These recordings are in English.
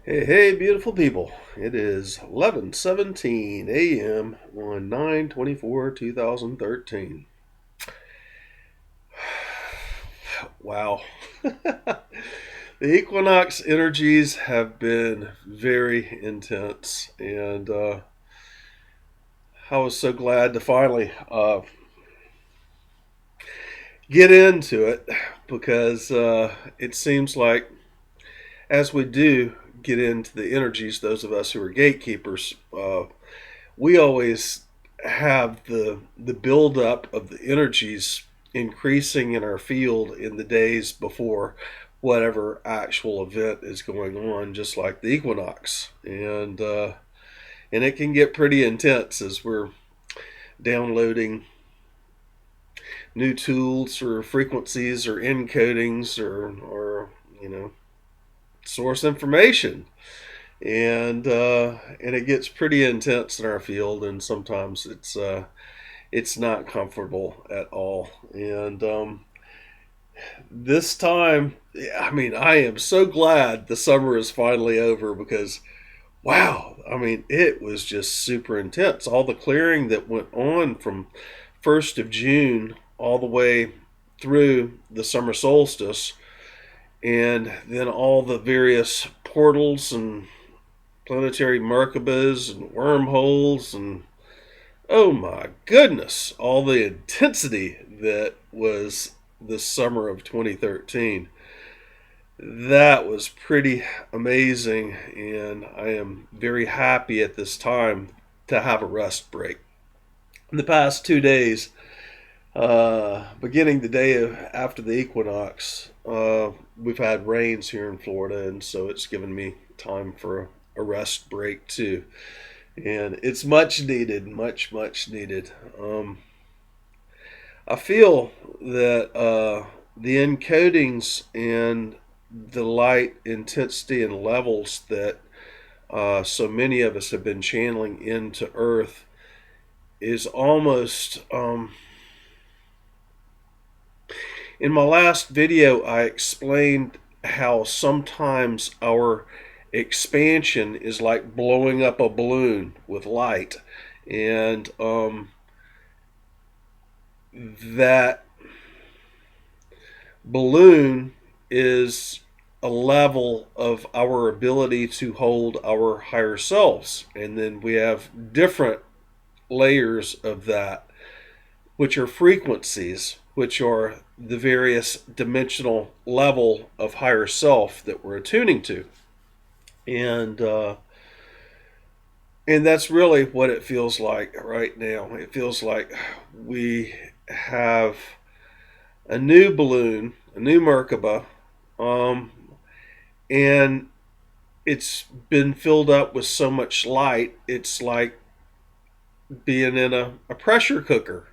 Hey, hey, beautiful people. It is 11:17 a.m. on 9/24/2013. Wow. The Equinox energies have been very intense, and I was so glad to finally get into it because it seems like as we do get into the energies, those of us who are gatekeepers, we always have the buildup of the energies increasing in our field in the days before whatever actual event is going on, just like the equinox, and it can get pretty intense as we're downloading new tools or frequencies or encodings or source information, and it gets pretty intense in our field, and sometimes it's not comfortable at all. And this time, I mean, I am so glad the summer is finally over because wow, I mean, it was just super intense. All the clearing that went on from 1st of June all the way through the summer solstice, and then all the various portals and planetary Merkabas and wormholes, and oh my goodness, all the intensity that was the summer of 2013. That was pretty amazing, and I am very happy at this time to have a rest break. In the past 2 days, beginning the day after the equinox, we've had rains here in Florida, and so it's given me time for a rest break too. And it's much needed, much needed. I feel that the encodings and the light intensity and levels that so many of us have been channeling into Earth is almost. In my last video, I explained how sometimes our expansion is like blowing up a balloon with light, and that balloon is a level of our ability to hold our higher selves. And then we have different layers of that, which are frequencies, which are the various dimensional level of higher self that we're attuning to. And and that's really what it feels like right now. It feels like we have a new balloon, a new Merkaba, um, and it's been filled up with so much light. It's like being in a pressure cooker,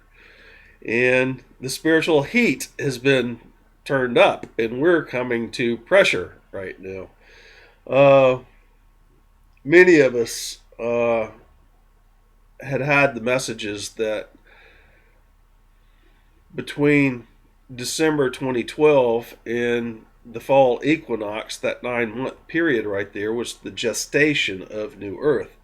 and the spiritual heat has been turned up, and we're coming to pressure right now. Uh, Many of us had the messages that between December 2012 and the fall equinox, that 9 month period right there was the gestation of New Earth.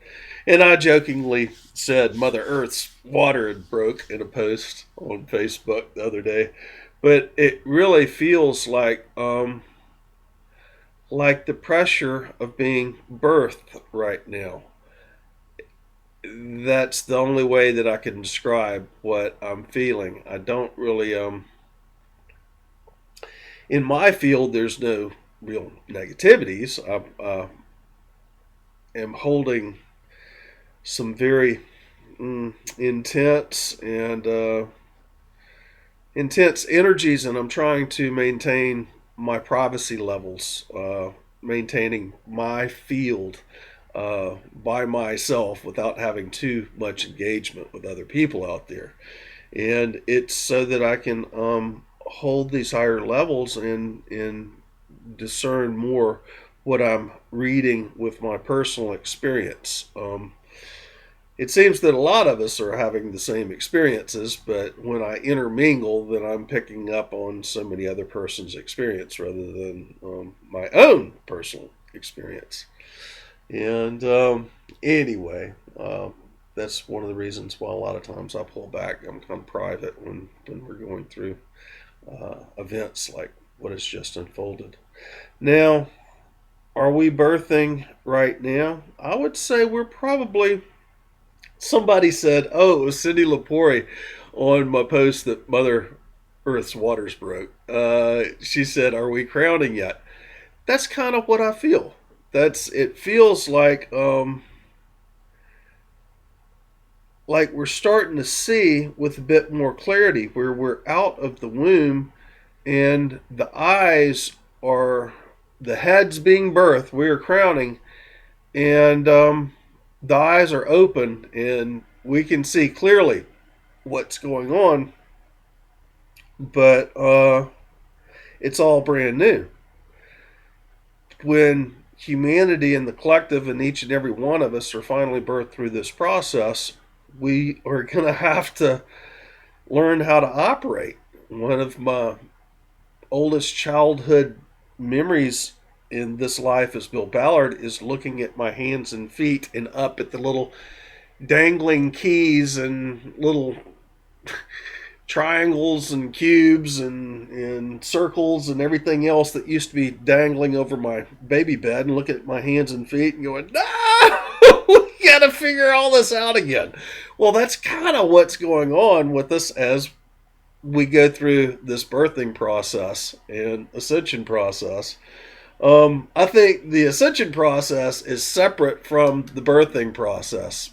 And I jokingly said Mother Earth's water had broke in a post on Facebook the other day, but it really feels like the pressure of being birthed right now. That's the only way that I can describe what I'm feeling. I don't really in my field. There's no real negativities. I am holding some very intense and intense energies, and I'm trying to maintain my privacy levels, maintaining my field by myself without having too much engagement with other people out there. And it's so that I can hold these higher levels and discern more what I'm reading with my personal experience. It seems that a lot of us are having the same experiences, but when I intermingle, then I'm picking up on so many other person's experience rather than my own personal experience. And anyway, that's one of the reasons why a lot of times I pull back. I'm kind of private when we're going through events like what has just unfolded. Now, are we birthing right now? I would say we're probably. Somebody said, "Oh, it was Cindy Lepori on my post that Mother Earth's waters broke." She said, "Are we crowning yet?" That's kind of what I feel. It feels like we're starting to see with a bit more clarity where we're out of the womb and the eyes are the head's being birthed. We're crowning, and the eyes are open, and we can see clearly what's going on. But it's all brand new. When humanity and the collective and each and every one of us are finally birthed through this process, we are going to have to learn how to operate. One of my oldest childhood memories in this life as Bill Ballard is looking at my hands and feet and up at the little dangling keys and little triangles and cubes and circles and everything else that used to be dangling over my baby bed, and look at my hands and feet and going, no, we gotta figure all this out again. Well, that's kind of what's going on with us as we go through this birthing process and ascension process. I think the ascension process is separate from the birthing process.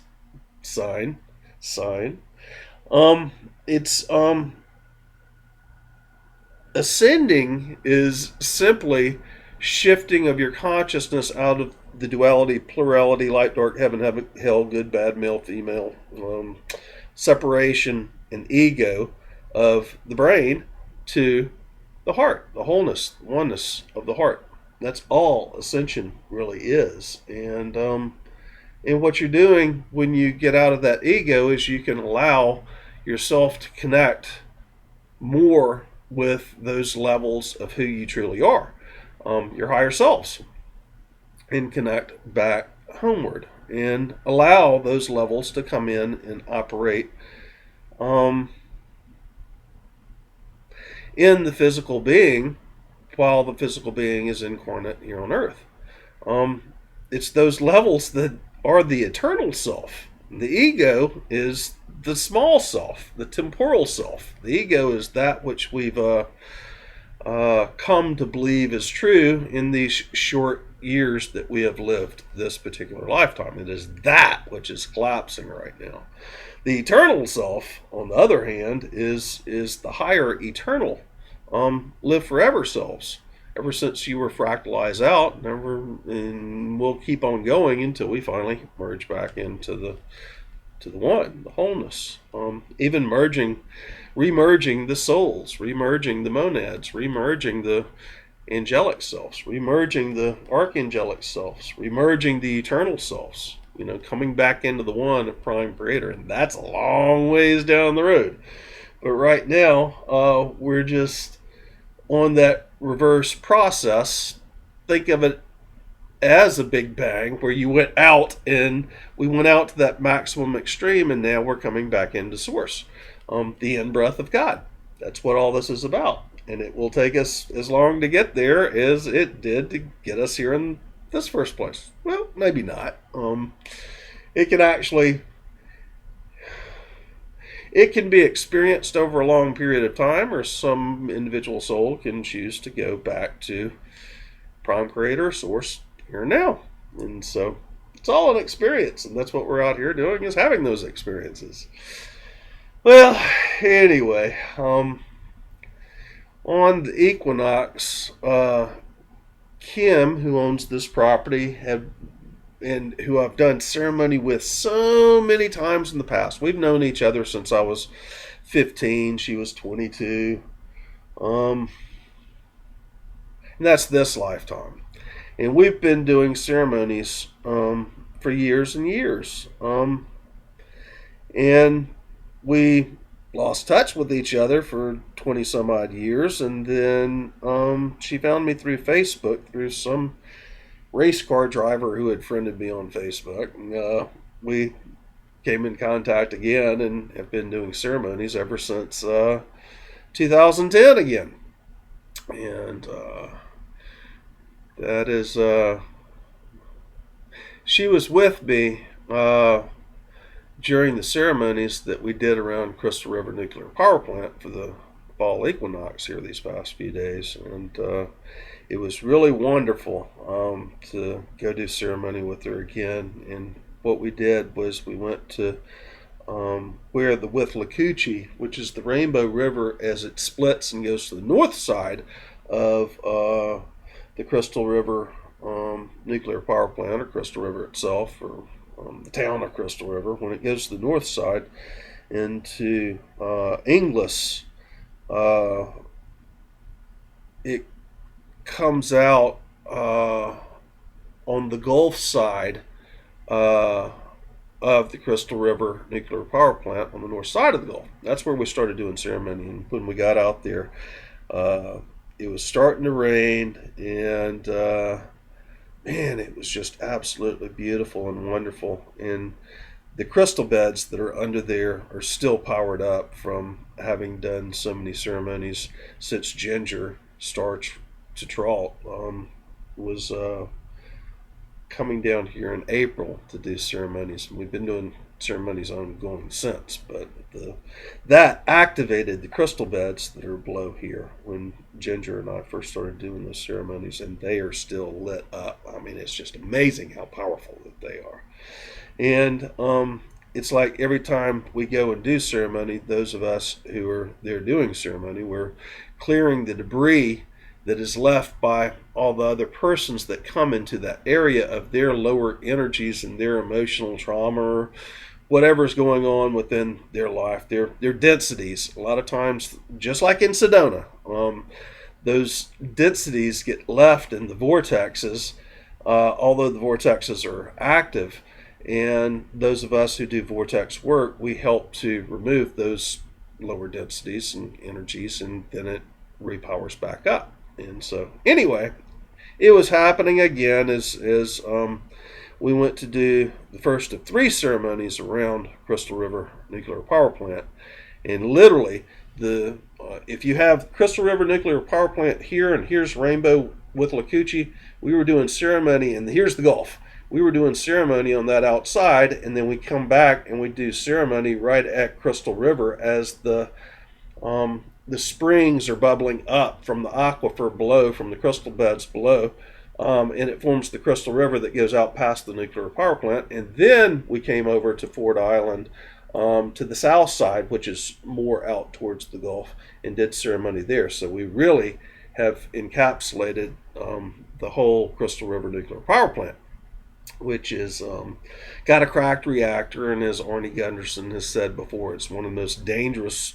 Sign. It's ascending is simply shifting of your consciousness out of the duality, plurality, light, dark, heaven, hell, good, bad, male, female, separation and ego of the brain to the heart, the wholeness, the oneness of the heart. That's all ascension really is. And what you're doing when you get out of that ego is you can allow yourself to connect more with those levels of who you truly are, your higher selves, and connect back homeward and allow those levels to come in and operate in the physical being while the physical being is incarnate here on earth. It's those levels that are the eternal self. The ego is the small self, the temporal self. The ego is that which we've come to believe is true in these short years that we have lived this particular lifetime. It is that which is collapsing right now. The eternal self, on the other hand, is the higher eternal, live forever selves. Ever since you were fractalized out, and we'll keep on going until we finally merge back into the one, the wholeness. Even remerging the souls, remerging the monads, remerging the angelic selves, remerging the archangelic selves, remerging the eternal selves. Coming back into the one of Prime Creator, and that's a long ways down the road. But right now, we're just on that reverse process. Think of it as a big bang where you went out and we went out to that maximum extreme, and now we're coming back into source, the in-breath of God. That's what all this is about, and it will take us as long to get there as it did to get us here in this first place. Well, maybe not. It can be experienced over a long period of time, or some individual soul can choose to go back to Prime Creator, Source, here and now. And so it's all an experience, and that's what we're out here doing, is having those experiences. Well, anyway, on the Equinox, Kim, who owns this property, and who I've done ceremony with so many times in the past. We've known each other since I was 15. She was 22. And that's this lifetime. And we've been doing ceremonies for years and years. And we lost touch with each other for 20 some odd years, and then she found me through Facebook through some race car driver who had friended me on Facebook. And, we came in contact again and have been doing ceremonies ever since 2010 again. And that is, she was with me during the ceremonies that we did around Crystal River Nuclear Power Plant for the Fall Equinox here these past few days. And it was really wonderful to go do ceremony with her again. And what we did was we went to where the Withlacoochee, which is the Rainbow River as it splits and goes to the north side of the Crystal River nuclear power plant, or Crystal River itself, or the town of Crystal River. When it goes to the north side into Inglis, it comes out on the Gulf side of the Crystal River nuclear power plant on the north side of the Gulf. That's where we started doing ceremony. And when we got out there, it was starting to rain, and man, it was just absolutely beautiful and wonderful. And the crystal beds that are under there are still powered up from having done so many ceremonies since Ginger starch to Tralt was coming down here in April to do ceremonies. We've been doing ceremonies ongoing since, but that activated the crystal beds that are below here when Ginger and I first started doing those ceremonies, and they are still lit up. I mean, it's just amazing how powerful that they are. And it's like every time we go and do ceremony, those of us who are there doing ceremony, we're clearing the debris that is left by all the other persons that come into that area of their lower energies and their emotional trauma, or whatever's going on within their life, their densities. A lot of times, just like in Sedona, those densities get left in the vortexes, although the vortexes are active. And those of us who do vortex work, we help to remove those lower densities and energies, and then it repowers back up. And so, anyway, it was happening again as we went to do the first of 3 ceremonies around Crystal River Nuclear Power Plant. And literally, if you have Crystal River Nuclear Power Plant here, and here's Rainbow Withlacoochee, we were doing ceremony, and here's the Gulf. We were doing ceremony on that outside, and then we come back and we do ceremony right at Crystal River as the springs are bubbling up from the aquifer below, from the crystal beds below, and it forms the Crystal River that goes out past the nuclear power plant. And then we came over to Ford Island to the south side, which is more out towards the Gulf, and did ceremony there. So we really have encapsulated the whole Crystal River nuclear power plant, which is got a cracked reactor, and as Arnie Gunderson has said before, it's one of the most dangerous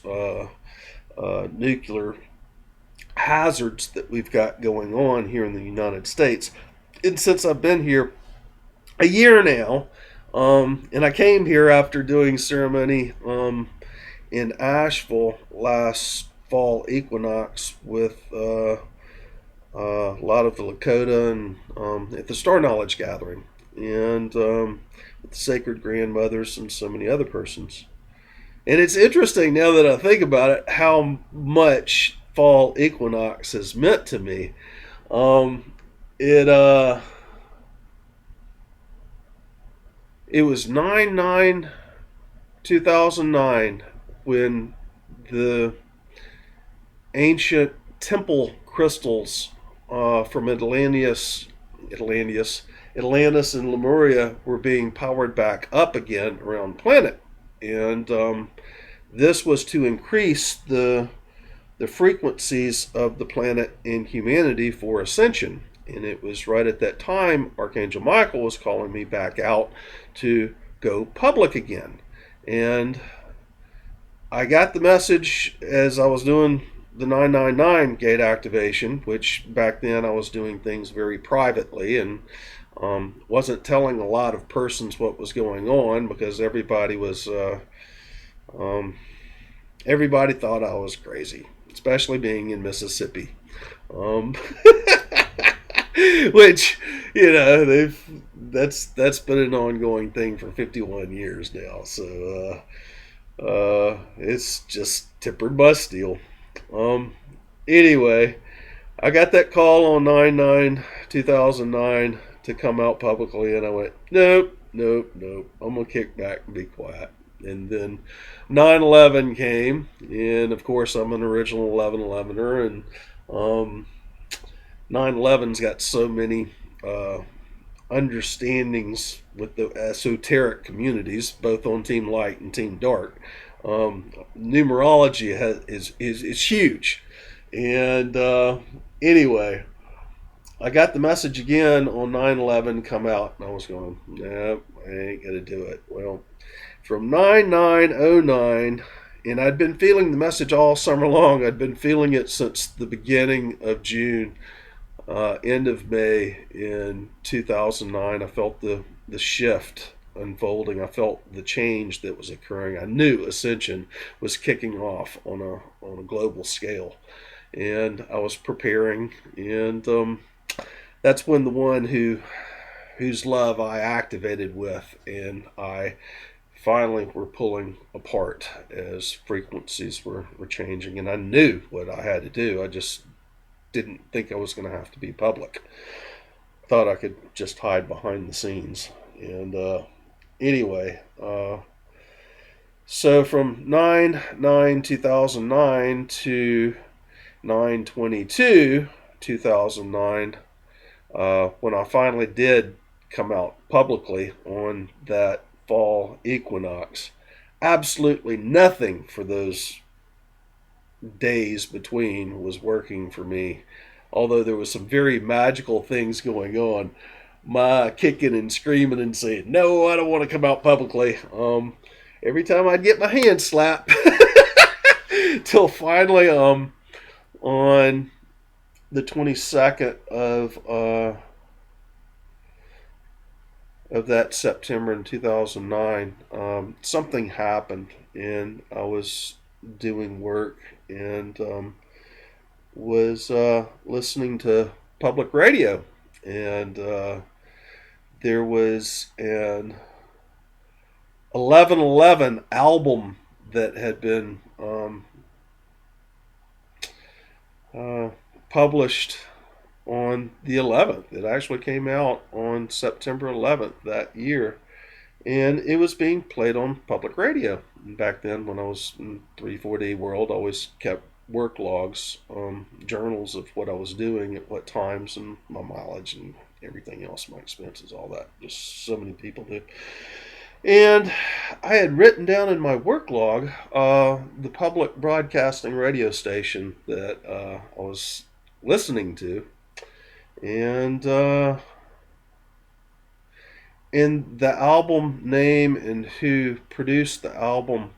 nuclear hazards that we've got going on here in the United States. And since I've been here a year now, and I came here after doing ceremony in Asheville last fall equinox with a lot of the Lakota and at the Star Knowledge Gathering, and with the Sacred Grandmothers and so many other persons. And it's interesting now that I think about it, how much Fall Equinox has meant to me. It was 9/9/2009 when the ancient temple crystals from Atlantis and Lemuria were being powered back up again around the planet. And this was to increase the frequencies of the planet and humanity for ascension. And it was right at that time Archangel Michael was calling me back out to go public again. And I got the message as I was doing the 999 gate activation, which back then I was doing things very privately and wasn't telling a lot of persons what was going on, because everybody thought I was crazy, especially being in Mississippi. Which, that's been an ongoing thing for 51 years now. So it's just tempered by steel. Um, anyway, I got that call on 9/9/2009 to come out publicly, and I went, nope, nope, nope. I'm gonna kick back and be quiet. And then 9/11 came, and of course I'm an original 11/11er, and um, 9/11's got so many understandings with the esoteric communities, both on Team Light and Team Dark. Numerology is huge, and anyway, I got the message again on 9/11 come out, and I was going, nope, I ain't gonna do it. Well, from 9/9/09, and I'd been feeling the message all summer long. I'd been feeling it since the beginning of June, end of May in 2009. I felt the shift unfolding. I felt the change that was occurring. I knew Ascension was kicking off on a global scale, and I was preparing. And that's when the one whose love I activated with, and I finally were pulling apart as frequencies were changing, and I knew what I had to do. I just didn't think I was going to have to be public. Thought I could just hide behind the scenes. And anyway, so from 9/9/2009 to 9/22/2009, when I finally did come out publicly on that fall equinox, absolutely nothing for those days between was working for me. Although there was some very magical things going on, my kicking and screaming and saying, no, I don't want to come out publicly. Every time I'd get my hand slapped, till finally, on the 22nd of that September in 2009, something happened, and I was doing work, and was listening to public radio, and there was an 11/11 album that had been published on the 11th. It actually came out on September 11th that year, and it was being played on public radio. And back then, when I was in 3/4D world, I always kept work logs, journals of what I was doing at what times, and my mileage and everything else, my expenses, all that. Just so many people do. And I had written down in my work log the public broadcasting radio station that I was listening to, and in the album name and who produced the album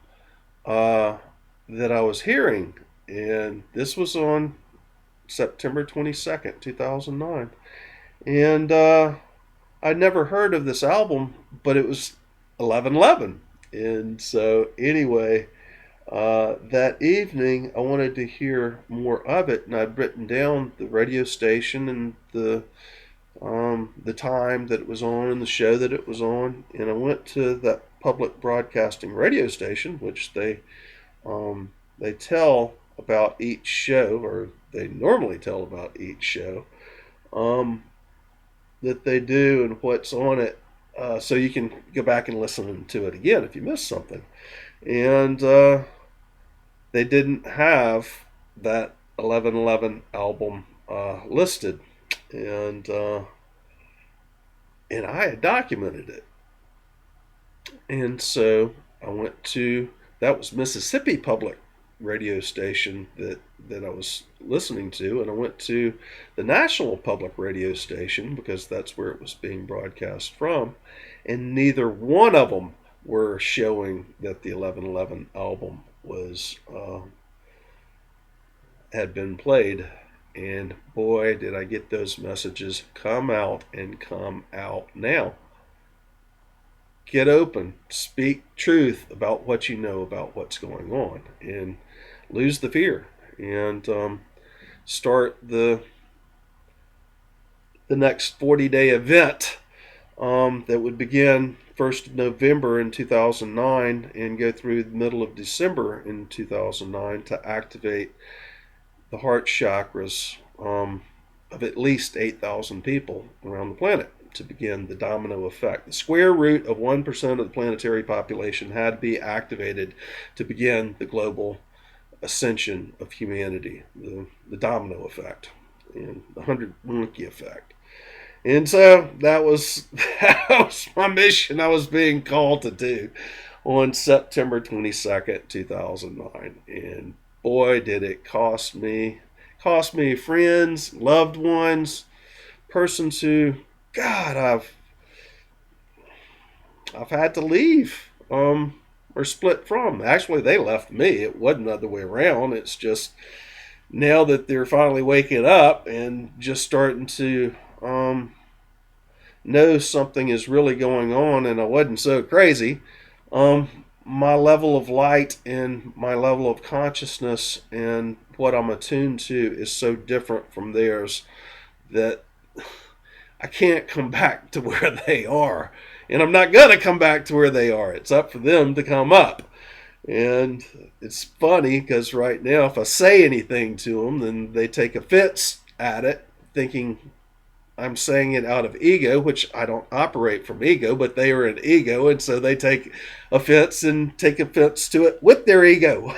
that I was hearing. And this was on September 22nd, 2009. And I'd never heard of this album, but it was 11/11. And so, anyway, that evening I wanted to hear more of it, and I'd written down the radio station and the time that it was on and the show that it was on. And I went to that public broadcasting radio station, which they tell about each show, or they normally tell about each show that they do and what's on it, so you can go back and listen to it again if you missed something. And they didn't have that 11/11 album listed, and I had documented it. And so I went to, that was Mississippi Public radio station that I was listening to, and I went to the National Public radio station because that's where it was being broadcast from, and neither one of them were showing that the 11/11 album was had been played. And boy, did I get those messages, come out and come out now. Get open, speak truth about what you know about what's going on, and lose the fear, and start the the next 40-day event that would begin 1st of November in 2009 and go through the middle of December in 2009 to activate the heart chakras of at least 8,000 people around the planet to begin the domino effect. The square root of 1% of the planetary population had to be activated to begin the global ascension of humanity, the domino effect, and the 100 monkey effect. And so that was my mission I was being called to do on September 22nd, 2009. And boy, did it cost me friends, loved ones, persons who, God, I've had to leave or split from. Actually, they left me. It wasn't the other way around. It's just now that they're finally waking up and just starting to know something is really going on and I wasn't so crazy. My level of light and my level of consciousness and what I'm attuned to is so different from theirs that I can't come back to where they are. And I'm not going to come back to where they are. It's up for them to come up. And it's funny because right now, if I say anything to them, then they take offense at it, thinking I'm saying it out of ego, which I don't operate from ego, but they are an ego. And so they take offense and take offense to it with their ego.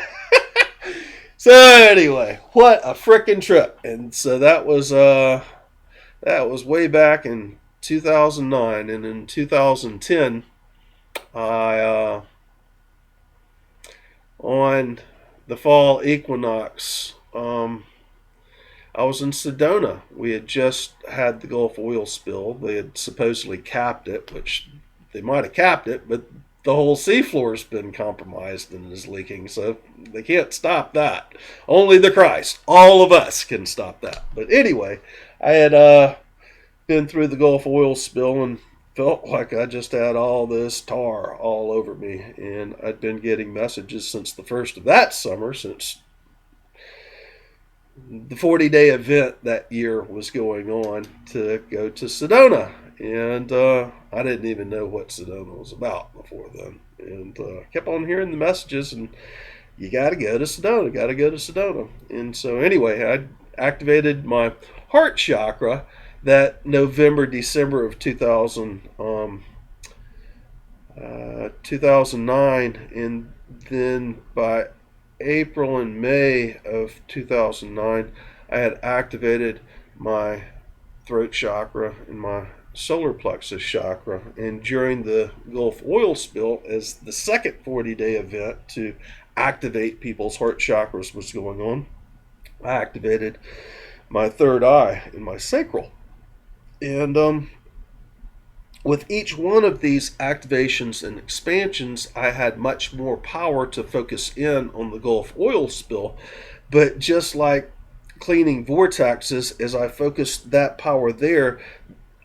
So anyway, what a frickin' trip. And so that was way back in 2009, and in 2010, I on the Fall Equinox, I was in Sedona. We had just had the Gulf oil spill. They had supposedly capped it, which they might have capped it, but the whole seafloor has been compromised and is leaking, so they can't stop that. Only the Christ, all of us, can stop that. But anyway, I had been through the Gulf oil spill and felt like I just had all this tar all over me. And I'd been getting messages since the first of that summer, since the 40-day event that year was going on, to go to Sedona. And I didn't even know what Sedona was about before then. And kept on hearing the messages, and you got to go to Sedona, got to go to Sedona. And so anyway, I activated my heart chakra that November, December of 2009, and then by April and May of 2009, I had activated my throat chakra and my solar plexus chakra. And during the Gulf oil spill, as the second 40-day event to activate people's heart chakras was going on, I activated my third eye and my sacral. And with each one of these activations and expansions, I had much more power to focus in on the Gulf oil spill. But just like cleaning vortexes, as I focused that power there,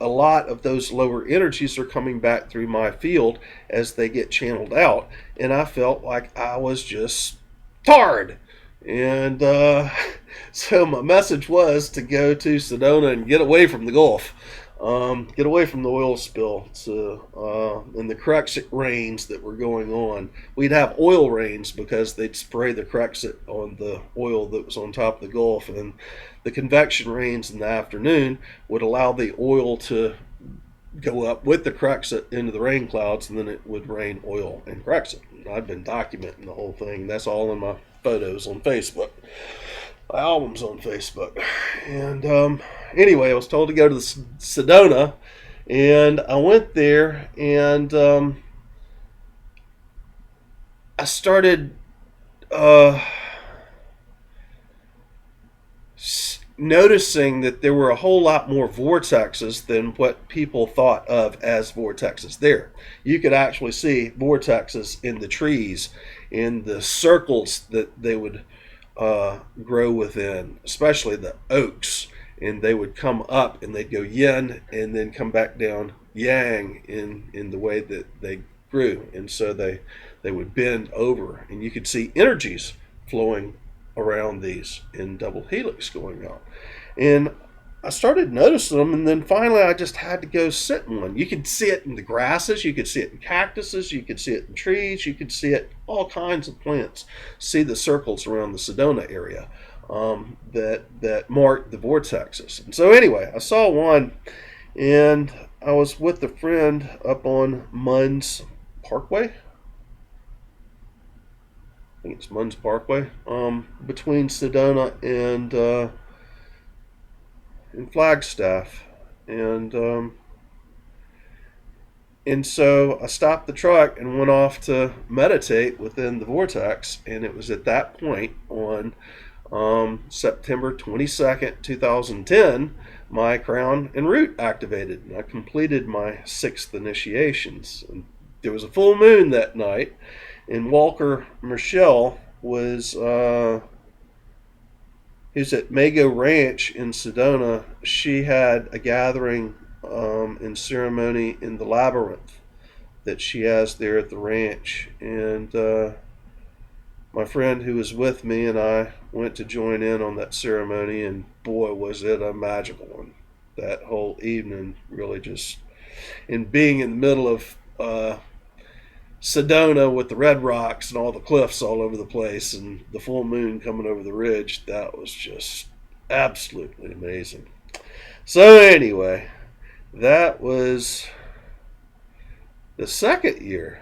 a lot of those lower energies are coming back through my field as they get channeled out. And I felt like I was just tarred. And so my message was to go to Sedona and get away from the Gulf. Get away from the oil spill and the Crexit rains that were going on. We'd have oil rains because they'd spray the Crexit on the oil that was on top of the Gulf, and the convection rains in the afternoon would allow the oil to go up with the Crexit into the rain clouds, and then it would rain oil and Crexit. I've been documenting the whole thing. That's all in my photos on Facebook. My album's on Facebook. And anyway, I was told to go to the Sedona, and I went there, and I started noticing that there were a whole lot more vortexes than what people thought of as vortexes there. You could actually see vortexes in the trees, in the circles that they would grow within, especially the oaks, and they would come up and they'd go yin and then come back down yang in the way that they grew. And so they would bend over, and you could see energies flowing around these in double helix going out. And I started noticing them, and then finally I just had to go sit in one. You could see it in the grasses, you could see it in cactuses, you could see it in trees, you could see it in all kinds of plants. See the circles around the Sedona area that mark the vortexes. And so anyway, I saw one, and I was with a friend up on Munns Parkway. I think it's Munns Parkway, between Sedona and Flagstaff, and so I stopped the truck and went off to meditate within the vortex, and it was at that point on September 22nd, 2010, my crown and root activated, and I completed my 6th initiations. And there was a full moon that night, and Walker Michelle was who's at Mago Ranch in Sedona. She had a gathering and ceremony in the labyrinth that she has there at the ranch, and my friend who was with me and I went to join in on that ceremony, and boy, was it a magical one. That whole evening really just, and being in the middle of Sedona with the red rocks and all the cliffs all over the place and the full moon coming over the ridge, that was just absolutely amazing. So anyway, that was the 2nd year.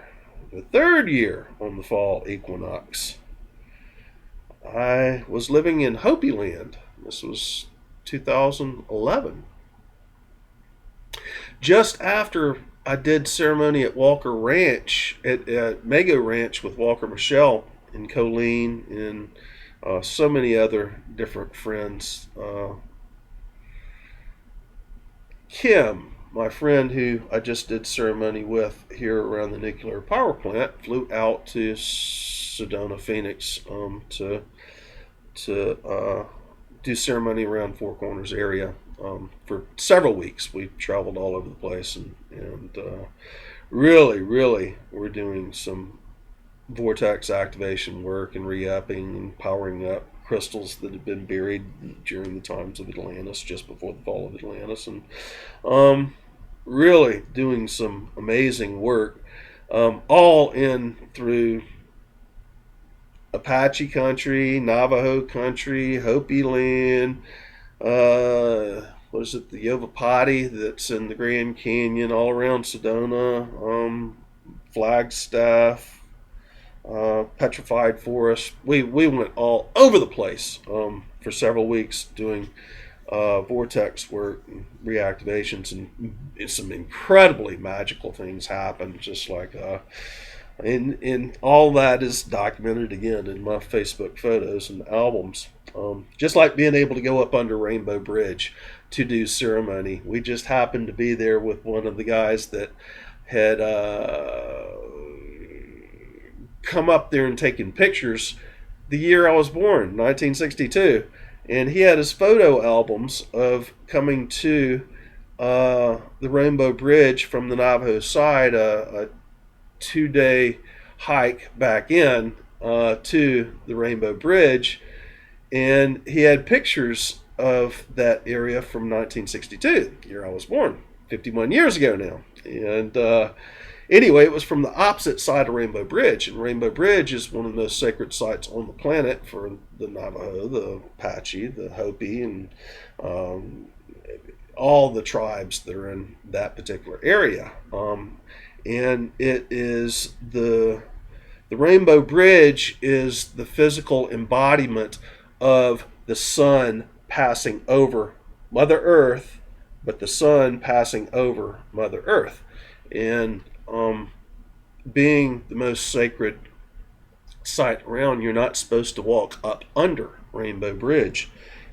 The 3rd year on the fall equinox, I was living in Hopi land. This was 2011. Just after I did ceremony at Walker Ranch, at Mago Ranch with Walker Michelle and Colleen and so many other different friends. Kim, my friend who I just did ceremony with here around the nuclear power plant, flew out to Sedona, Phoenix, to do ceremony around Four Corners area for several weeks. We traveled all over the place, and really we're doing some vortex activation work and re-upping and powering up crystals that had been buried during the times of Atlantis, just before the fall of Atlantis, and really doing some amazing work, all in through Apache country, Navajo country, Hopi land, what is it, the Yovapati that's in the Grand Canyon, all around Sedona, Flagstaff, Petrified Forest. We went all over the place for several weeks doing vortex work and reactivations, and some incredibly magical things happened. Just like and all that is documented again in my Facebook photos and albums. Just like being able to go up under Rainbow Bridge to do ceremony. We just happened to be there with one of the guys that had come up there and taken pictures the year I was born, 1962. And he had his photo albums of coming to the Rainbow Bridge from the Navajo side, a 2-day hike back in to the Rainbow Bridge. And he had pictures of that area from 1962, the year I was born, 51 years ago now. And anyway, it was from the opposite side of Rainbow Bridge, and Rainbow Bridge is one of the most sacred sites on the planet for the Navajo, the Apache, the Hopi, and all the tribes that are in that particular area. And it is the Rainbow Bridge is the physical embodiment of the sun passing over Mother Earth, but the sun passing over Mother Earth. And being the most sacred site around, you're not supposed to walk up under Rainbow Bridge.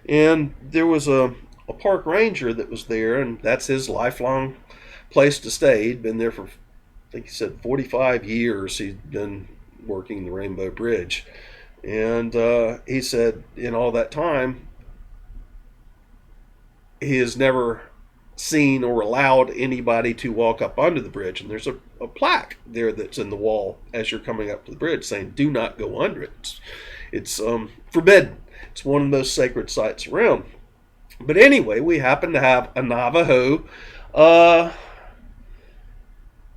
And there was a park ranger that was there, and that's his lifelong place to stay. He'd been there for, I think he said, 45 years. He'd been working the Rainbow Bridge. And he said in all that time, he has never seen or allowed anybody to walk up under the bridge. And there's a plaque there that's in the wall as you're coming up to the bridge saying, do not go under it. It's forbidden. It's one of the most sacred sites around. But anyway, we happened to have a Navajo uh,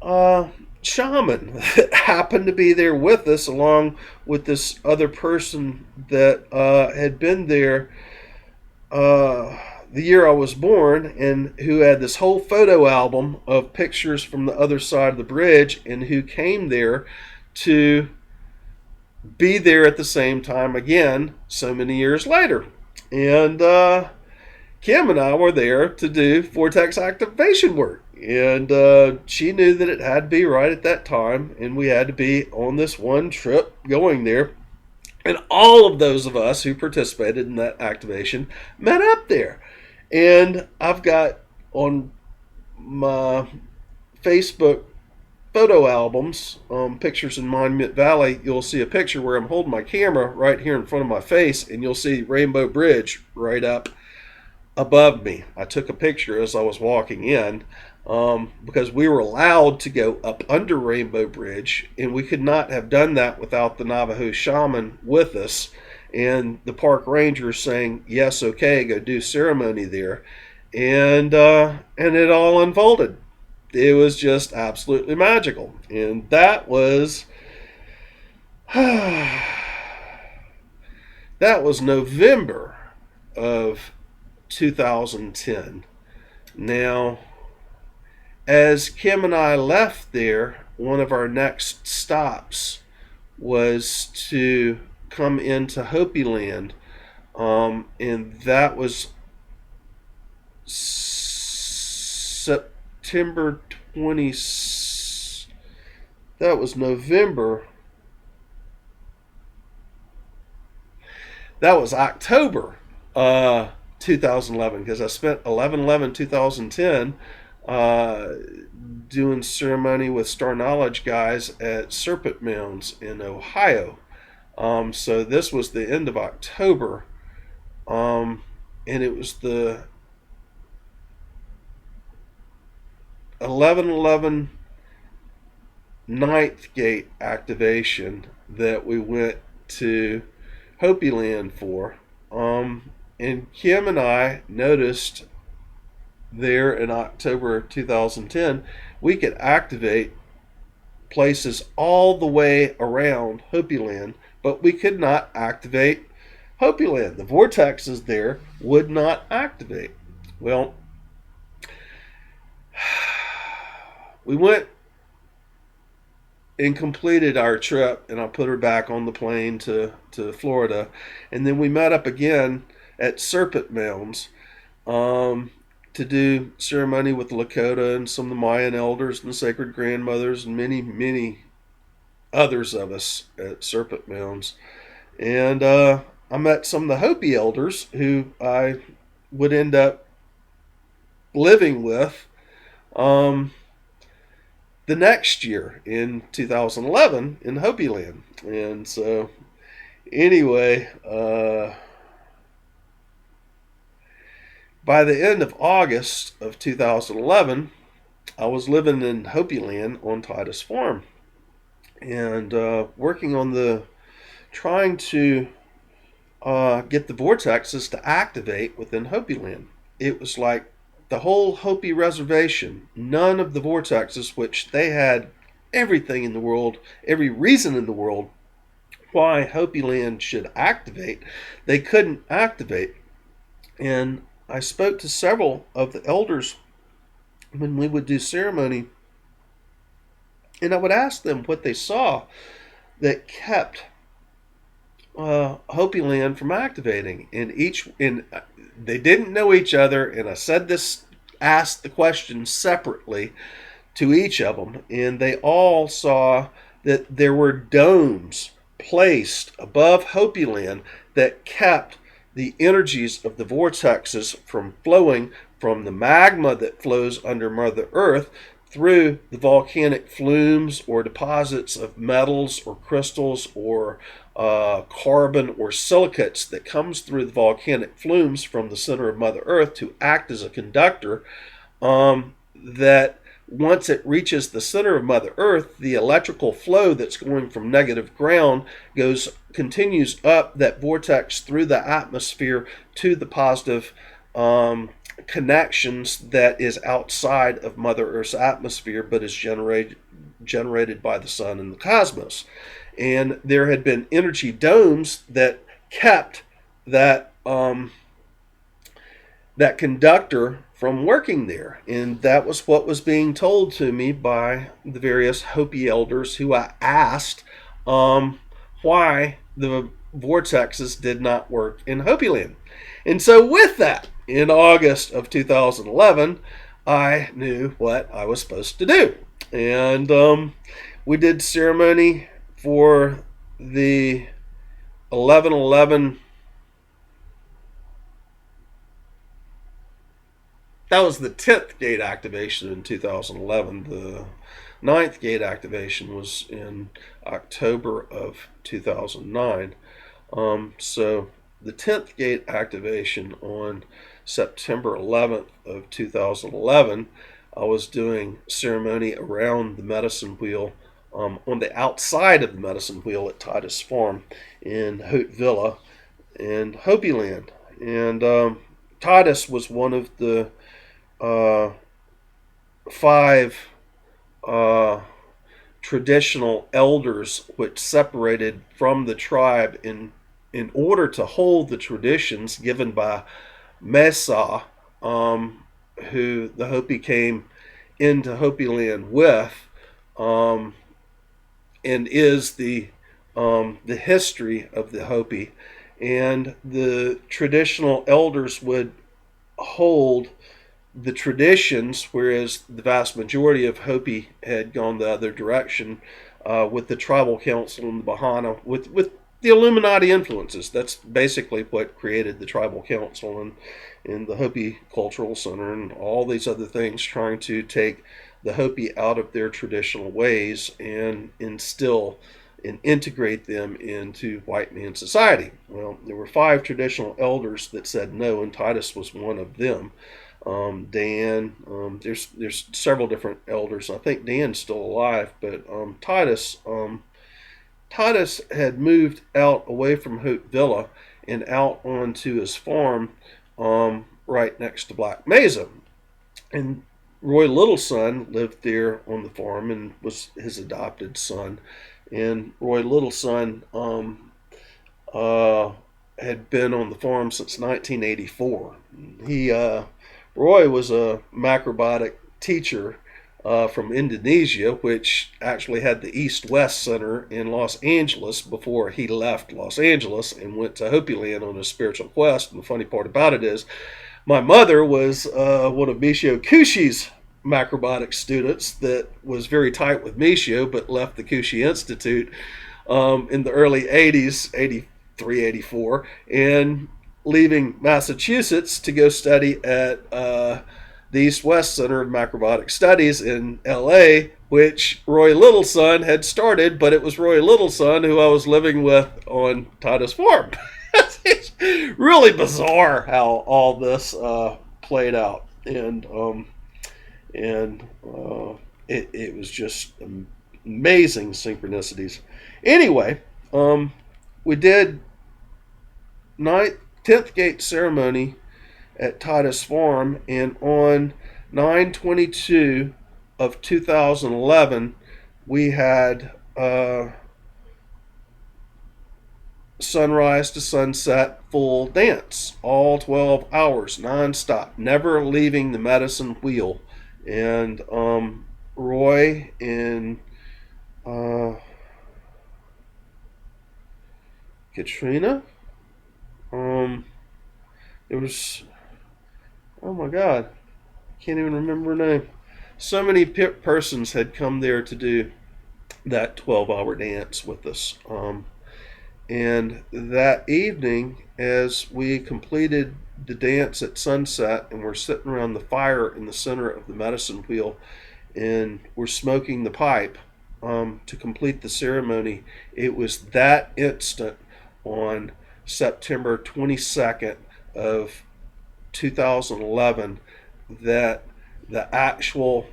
uh, shaman that happened to be there with us, along with this other person that had been there the year I was born, and who had this whole photo album of pictures from the other side of the bridge, and who came there to be there at the same time again so many years later. And Kim and I were there to do vortex activation work. And she knew that it had to be right at that time, and we had to be on this one trip going there. And all of those of us who participated in that activation met up there. And I've got on my Facebook photo albums, pictures in Monument Valley, you'll see a picture where I'm holding my camera right here in front of my face, and you'll see Rainbow Bridge right up above me. I took a picture as I was walking in, because we were allowed to go up under Rainbow Bridge, and we could not have done that without the Navajo shaman with us and the park ranger saying, yes, okay, go do ceremony there. And it all unfolded. It was just absolutely magical. And that was that was November of 2010. Now, as Kim and I left there, one of our next stops was to come into Hopi land, and that was September 20. That was November. That was October 2011, because I spent 11/11/2010 doing ceremony with Star Knowledge guys at Serpent Mounds in Ohio. So this was the end of October, and it was the 11/11 ninth gate activation that we went to Hopi land for. And Kim and I noticed there in October 2010, we could activate places all the way around Hopi land, but we could not activate Hopi land. The vortexes there would not activate. Well, we went and completed our trip, and I put her back on the plane to Florida, and then we met up again at Serpent Mounds to do ceremony with the Lakota and some of the Mayan elders and the sacred grandmothers and many, many others of us at Serpent Mounds. And I met some of the Hopi elders who I would end up living with the next year in 2011 in Hopi land. And so anyway, by the end of August of 2011, I was living in Hopi land on Titus Farm, and working on trying to get the vortexes to activate within Hopi land. It was like the whole Hopi reservation, none of the vortexes, which they had everything in the world, every reason in the world why Hopi land should activate, they couldn't activate. And I spoke to several of the elders when we would do ceremony, and I would ask them what they saw that kept Hopi land from activating. And they didn't know each other, and I asked the question separately to each of them, and they all saw that there were domes placed above Hopi land that kept the energies of the vortexes from flowing from the magma that flows under Mother Earth through the volcanic flumes or deposits of metals or crystals or carbon or silicates that comes through the volcanic flumes from the center of Mother Earth to act as a conductor, that once it reaches the center of Mother Earth, the electrical flow that's going from negative ground continues up that vortex through the atmosphere to the positive connections that is outside of Mother Earth's atmosphere, but is generated by the sun and the cosmos. And there had been energy domes that kept that that conductor from working there. And that was what was being told to me by the various Hopi elders who I asked why the vortexes did not work in Hopi land. And so, with that, in August of 2011, I knew what I was supposed to do. And we did ceremony for the 1111. That was the 10th gate activation in 2011. The 9th gate activation was in October of 2009. So the 10th gate activation on September 11th of 2011, I was doing ceremony around the medicine wheel, on the outside of the medicine wheel at Titus Farm in Haute Villa in Hopi land. And Titus was one of the 5 traditional elders which separated from the tribe in order to hold the traditions given by Mesa, who the Hopi came into Hopi land with, and is the history of the Hopi. And the traditional elders would hold the traditions, whereas the vast majority of Hopi had gone the other direction with the tribal council in the Bahana, with the Illuminati influences. That's basically what created the tribal council and the Hopi Cultural Center and all these other things, trying to take the Hopi out of their traditional ways and instill and integrate them into white man society. Well, there were 5 traditional elders that said no, and Titus was one of them. Dan, there's several different elders. I think Dan's still alive, but Titus had moved out away from Haute Villa and out onto his farm right next to Black Mesa. And Roy Littleson lived there on the farm and was his adopted son. And Roy Littleson had been on the farm since 1984. Roy was a macrobiotic teacher from Indonesia, which actually had the East-West Center in Los Angeles before he left Los Angeles and went to Hopi land on a spiritual quest. And the funny part about it is, my mother was one of Michio Kushi's macrobiotic students that was very tight with Michio, but left the Kushi Institute in the early 80s, 83, 84, and leaving Massachusetts to go study at the East-West Center of Macrobiotic Studies in LA, which Roy Littleson had started, but it was Roy Littleson who I was living with on Titus Farm. It's really bizarre how all this played out, and it was just amazing synchronicities. Anyway, we did 10th gate ceremony at Titus Farm, and on 9/22 of 2011, we had sunrise to sunset full dance, all 12 hours nonstop, never leaving the medicine wheel. And Roy and Katrina, it was, oh my God, I can't even remember her name. So many persons had come there to do that 12-hour dance with us. And that evening, as we completed the dance at sunset and we're sitting around the fire in the center of the medicine wheel and we're smoking the pipe to complete the ceremony, it was that instant on September 22nd of 2011 that the actual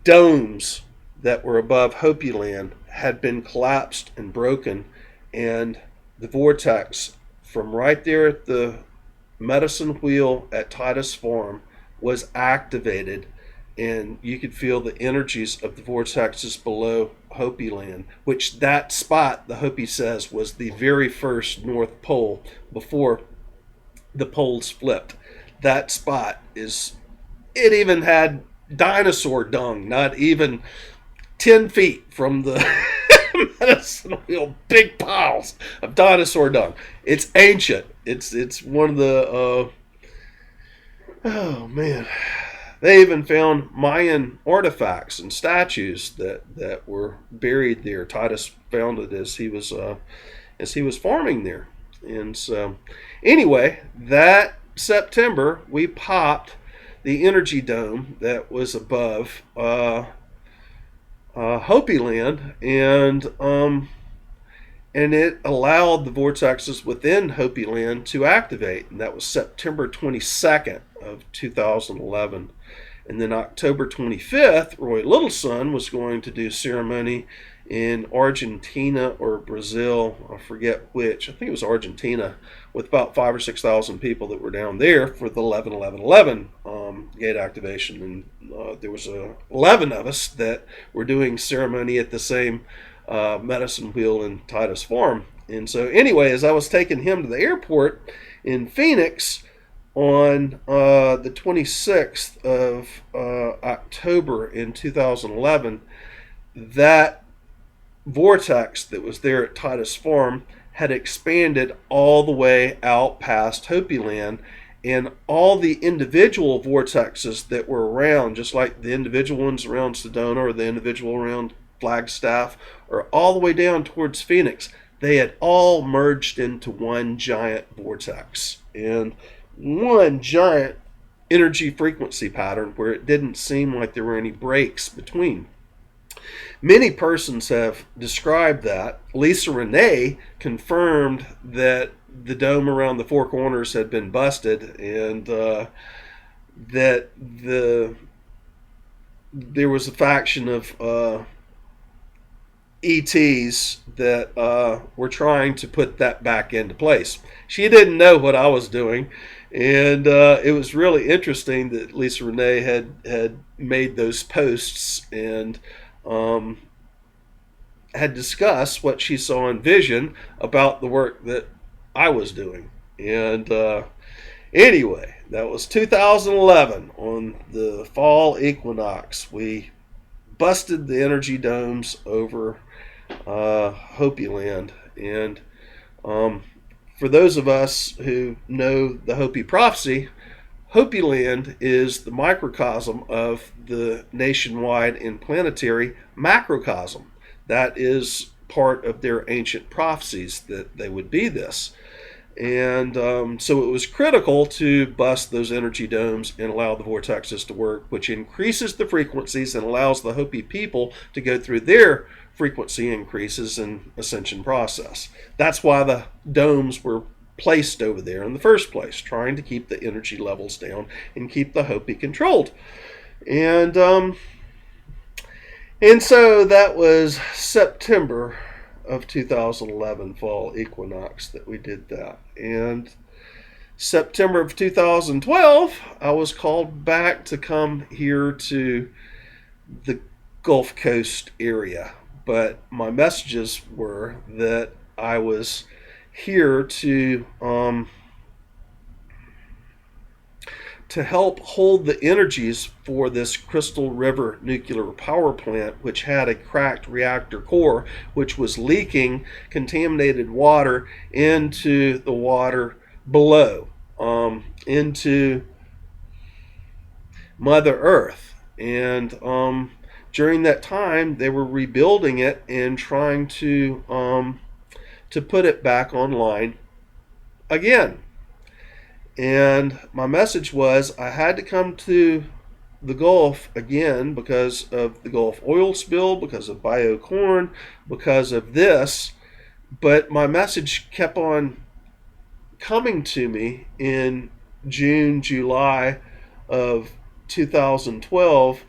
domes that were above Hopi land had been collapsed and broken, and the vortex from right there at the medicine wheel at Titus Farm was activated, and you could feel the energies of the vortexes below Hopi land, which that spot, the Hopi says, was the very first North Pole before the poles flipped. That spot is, it even had dinosaur dung, not even 10 feet from the medicine wheel, big piles of dinosaur dung. It's ancient. It's one of the, oh man, they even found Mayan artifacts and statues that were buried there. Titus found it as he was farming there. And so, anyway, that September we popped the energy dome that was above Hopi land, and it allowed the vortexes within Hopi land to activate, and that was September 22nd of 2011. And then October 25th, Roy Littleson was going to do ceremony in Argentina or Brazil, I forget which. I think it was Argentina, with about 5,000 or 6,000 people that were down there for the 11-11-11 gate activation. And there was 11 of us that were doing ceremony at the same medicine wheel in Titus Farm. And so anyway, as I was taking him to the airport in Phoenix on the 26th of October in 2011, that vortex that was there at Titus Farm had expanded all the way out past Hopi land, and all the individual vortexes that were around, just like the individual ones around Sedona or the individual around Flagstaff, or all the way down towards Phoenix, they had all merged into one giant vortex and one giant energy frequency pattern where it didn't seem like there were any breaks between. Many persons have described that. Lisa Renee confirmed that the dome around the four corners had been busted, and that there was a faction of ETs that were trying to put that back into place. She didn't know what I was doing, and it was really interesting that Lisa Renee had made those posts and had discussed what she saw in vision about the work that I was doing. And anyway, that was 2011 on the Fall Equinox. We busted the energy domes over Hopi land. And for those of us who know the Hopi prophecy, Hopi land is the microcosm of the nationwide and planetary macrocosm. That is part of their ancient prophecies, that they would be this. And so it was critical to bust those energy domes and allow the vortexes to work, which increases the frequencies and allows the Hopi people to go through their frequency increases and ascension process. That's why the domes were placed over there in the first place, trying to keep the energy levels down and keep the Hopi controlled. And so that was September of 2011, Fall Equinox, that we did that. And September of 2012, I was called back to come here to the Gulf Coast area. But my messages were that I was here to help hold the energies for this Crystal River nuclear power plant, which had a cracked reactor core, which was leaking contaminated water into the water below, into Mother Earth. And during that time, they were rebuilding it and trying to put it back online again. And my message was I had to come to the Gulf again because of the Gulf oil spill, because of bio corn, because of this. But my message kept on coming to me in June, July of 2012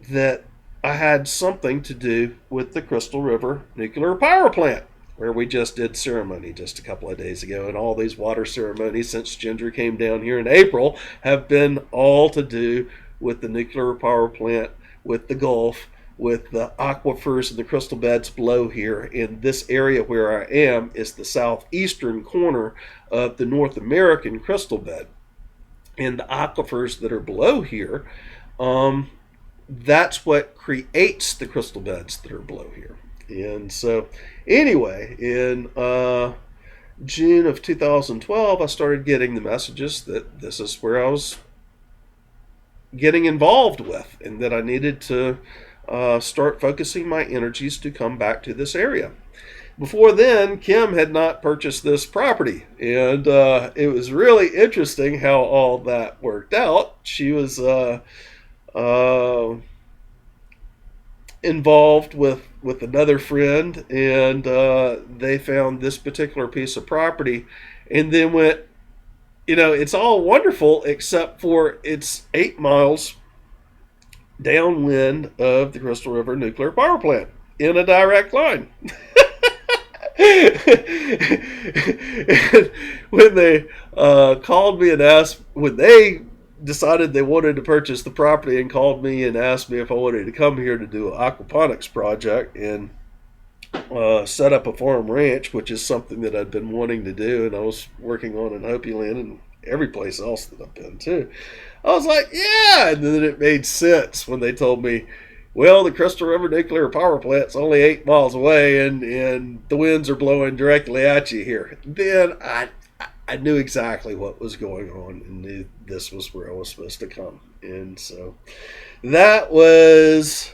that I had something to do with the Crystal River nuclear power plant, where we just did ceremony just a couple of days ago. And all these water ceremonies since Ginger came down here in April have been all to do with the nuclear power plant, with the Gulf, with the aquifers and the crystal beds below here. In this area where I am is the southeastern corner of the North American crystal bed. And the aquifers that are below here, that's what creates the crystal beds that are below here. And so, anyway, in June of 2012, I started getting the messages that this is where I was getting involved with, and that I needed to start focusing my energies to come back to this area. Before then, Kim had not purchased this property, and it was really interesting how all that worked out. She was involved with another friend, and they found this particular piece of property, and then went, it's all wonderful except for it's 8 miles downwind of the Crystal River nuclear power plant in a direct line. When they called me and asked, when they decided they wanted to purchase the property and called me and asked me if I wanted to come here to do an aquaponics project and set up a farm ranch, which is something that I'd been wanting to do, and I was working on in Hopi land and every place else that I've been to. I was like, yeah, and then it made sense when they told me, well, the Crystal River nuclear power plant's only 8 miles away, and the winds are blowing directly at you here. Then I knew exactly what was going on and knew this was where I was supposed to come. And so that was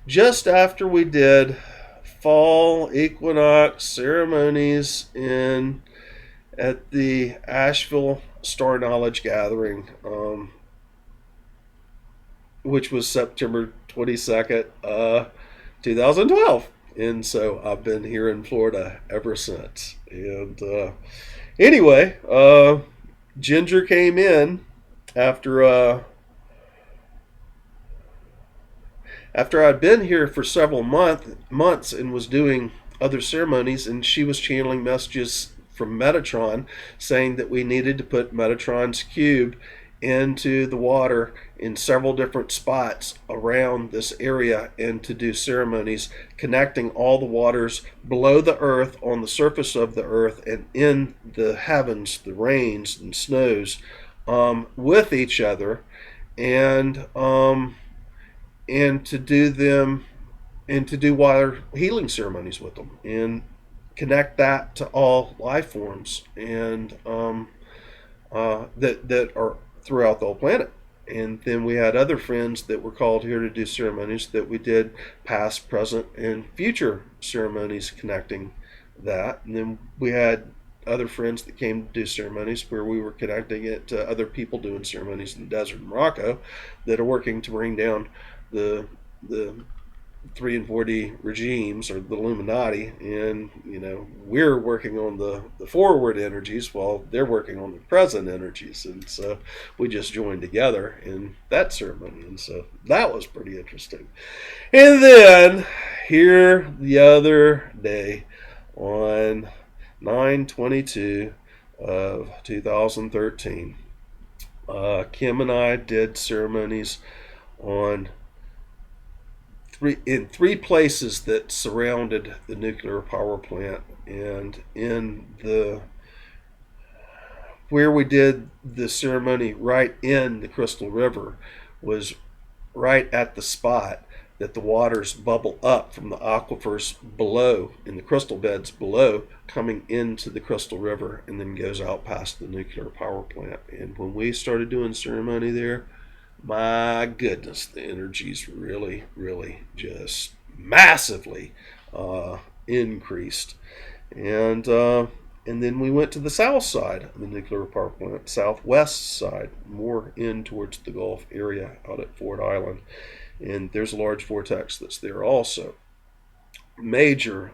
just after we did Fall Equinox ceremonies at the Asheville Star Knowledge Gathering, which was September 22nd, 2012. And so I've been here in Florida ever since. And anyway, Ginger came in after I'd been here for several months and was doing other ceremonies, and she was channeling messages from Metatron saying that we needed to put Metatron's cube into the water in several different spots around this area, and to do ceremonies connecting all the waters below the earth, on the surface of the earth, and in the heavens, the rains and snows, with each other, and to do them, and to do water healing ceremonies with them, and connect that to all life forms, and that are throughout the whole planet. And then we had other friends that were called here to do ceremonies that we did past, present, and future ceremonies connecting that. And then we had other friends that came to do ceremonies where we were connecting it to other people doing ceremonies in the desert in Morocco that are working to bring down the 3 and 4D regimes, or the Illuminati, and we're working on the forward energies while they're working on the present energies, and so we just joined together in that ceremony, and so that was pretty interesting. And then here the other day on 9/22 of 2013, Kim and I did ceremonies on in three places that surrounded the nuclear power plant, and in the where we did the ceremony right in the Crystal River was right at the spot that the waters bubble up from the aquifers below, in the crystal beds below, coming into the Crystal River, and then goes out past the nuclear power plant. And when we started doing ceremony there, my goodness, the energies really, really just massively increased. And then we went to the south side of the nuclear power plant, southwest side, more in towards the Gulf area out at Ford Island. And there's a large vortex that's there also. Major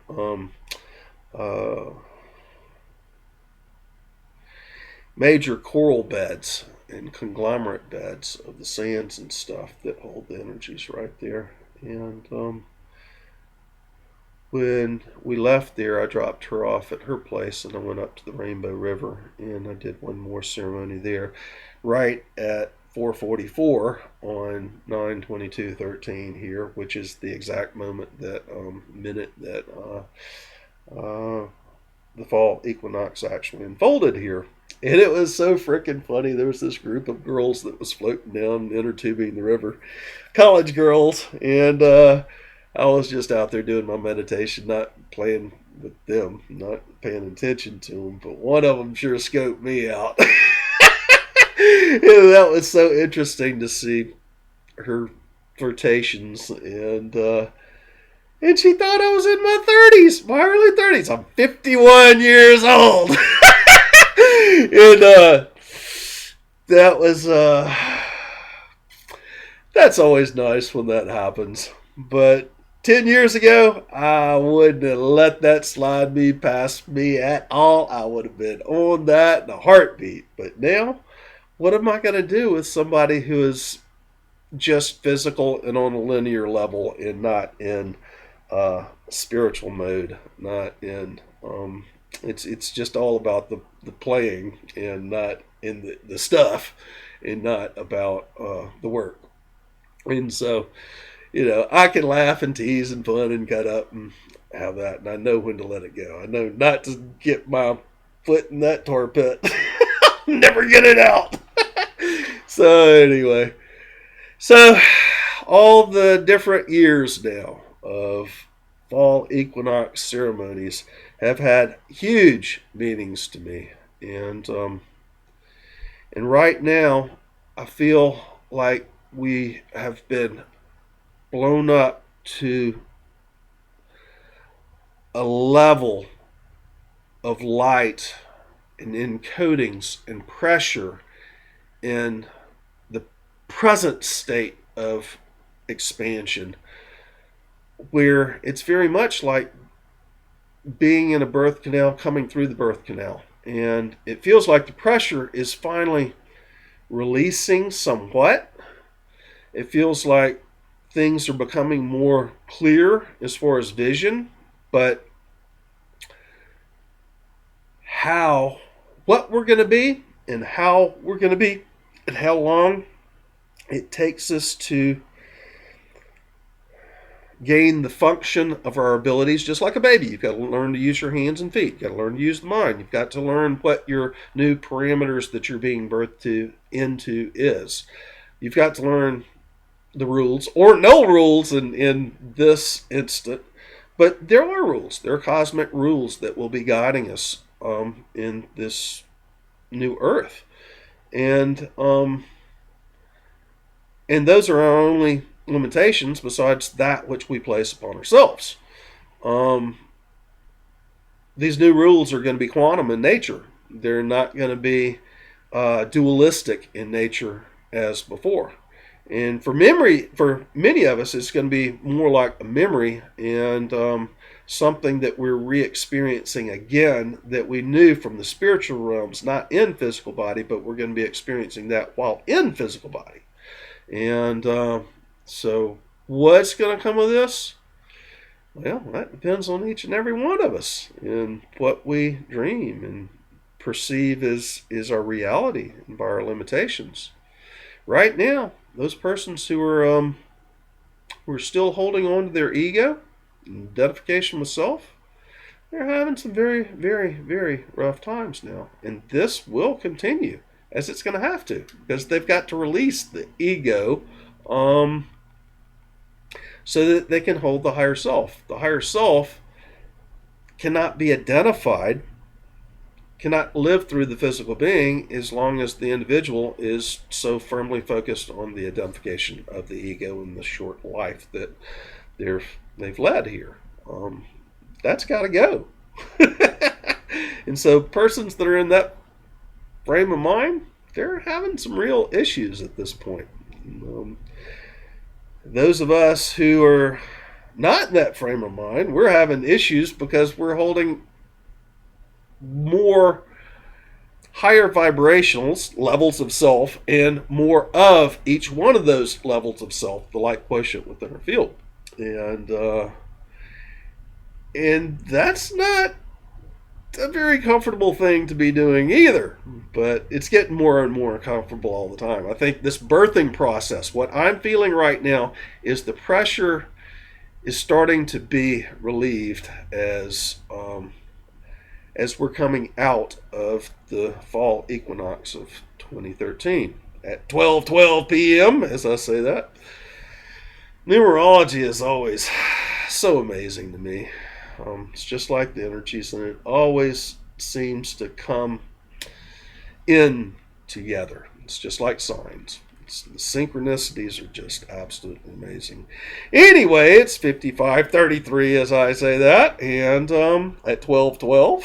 major coral beds and conglomerate beds of the sands and stuff that hold the energies right there. And when we left there, I dropped her off at her place and I went up to the Rainbow River and I did one more ceremony there right at 4:44 on 9/22/13 here, which is the exact minute that the fall equinox actually unfolded here. And it was so freaking funny. There was this group of girls that was floating down inner tubing the river, college girls, and I was just out there doing my meditation, not playing with them, not paying attention to them. But one of them sure scoped me out. And that was so interesting to see her flirtations, and she thought I was in my 30s, my early 30s. I'm 51 years old. And that was that's always nice when that happens. But 10 years ago, I wouldn't have let that slide me past me at all. I would have been on that in a heartbeat. But now, what am I going to do with somebody who is just physical and on a linear level and not in spiritual mode, not in it's just all about the playing and not in the stuff and not about the work. And so, I can laugh and tease and fun and cut up and have that, and I know when to let it go. I know not to get my foot in that tar pit. Never get it out. So anyway, all the different years now of fall equinox ceremonies have had huge meanings to me, and right now I feel like we have been blown up to a level of light and encodings and pressure in the present state of expansion, where it's very much like being in a birth canal, coming through the birth canal. And it feels like the pressure is finally releasing somewhat. It feels like things are becoming more clear as far as vision, but what we're going to be and how we're going to be and how long it takes us to gain the function of our abilities, just like a baby. You've got to learn to use your hands and feet. You've got to learn to use the mind. You've got to learn what your new parameters that you're being birthed into is. You've got to learn the rules, or no rules in this instant, but there are rules. There are cosmic rules that will be guiding us in this new earth. And those are our only limitations besides that which we place upon ourselves. These new rules are going to be quantum in nature. They're not going to be dualistic in nature as before. And for many of us, it's going to be more like a memory and something that we're re-experiencing again that we knew from the spiritual realms, not in physical body, but we're going to be experiencing that while in physical body. And so what's going to come of this? Well, that depends on each and every one of us and what we dream and perceive as our reality and by our limitations. Right now, those persons who are still holding on to their ego and identification with self, they're having some very, very, very rough times now. And this will continue, as it's going to have to, because they've got to release the ego so that they can hold the higher self. The higher self cannot be identified, cannot live through the physical being as long as the individual is so firmly focused on the identification of the ego and the short life that they've led here. That's got to go. And so persons that are in that frame of mind, they're having some real issues at this point. Those of us who are not in that frame of mind, we're having issues because we're holding more higher vibrationals, levels of self, and more of each one of those levels of self, the light quotient within our field. And And that's not a very comfortable thing to be doing either, but it's getting more and more comfortable all the time. I think this birthing process, what I'm feeling right now is the pressure is starting to be relieved as we're coming out of the fall equinox of 2013 at 12:12 p.m. as I say that. Numerology is always so amazing to me. It's just like the energies, and it always seems to come in together. It's just like signs. The synchronicities are just absolutely amazing. Anyway, it's 55:33 as I say that, and at 12:12.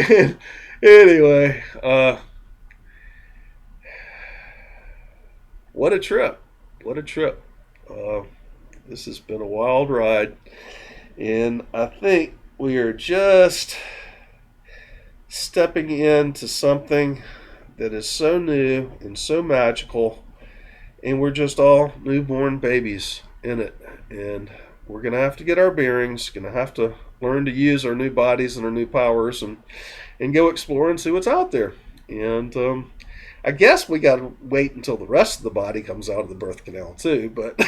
And anyway, what a trip! What a trip! This has been a wild ride, and I think we are just stepping into something that is so new and so magical, and we're just all newborn babies in it, and we're going to have to get our bearings, going to have to learn to use our new bodies and our new powers, and go explore and see what's out there. And I guess we got to wait until the rest of the body comes out of the birth canal too, but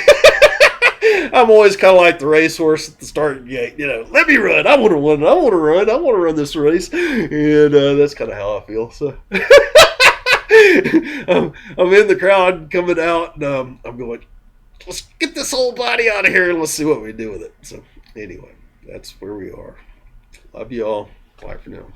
I'm always kind of like the racehorse at the starting gate. Let me run. I want to run. I want to run. I want to run this race. And that's kind of how I feel. So I'm in the crowd coming out, and I'm going, let's get this whole body out of here and let's see what we do with it. So anyway, that's where we are. Love you all. Bye for now.